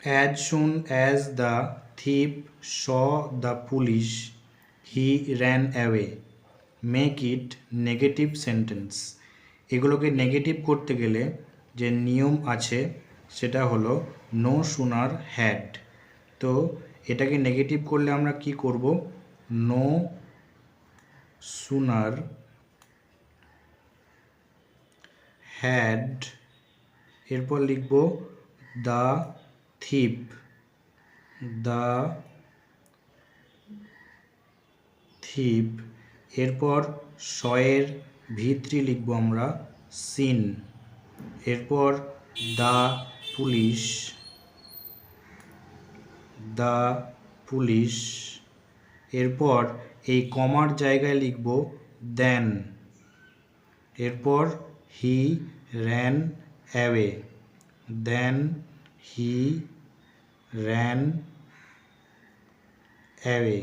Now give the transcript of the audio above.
As soon as the thief saw the police, he ran away. Make it negative sentence. এগুলোকে negative করতে গেলে যে নিয়ম আছে সেটা হলো নো সুনার হ্যাড। তো এটাকে নেগেটিভ করলে আমরা কি করব? নো সুনার হ্যাড, এরপর লিখব দ্য থিপ, দ্য থিপ, এরপর শয়ের ভিত্রি লিখব আমরা সিন, এরপর দ্য পুলিশ, দ্য পুলিশ, এরপর এই কমার জায়গায় লিখব দেন, এরপর he ran away, then he ran away.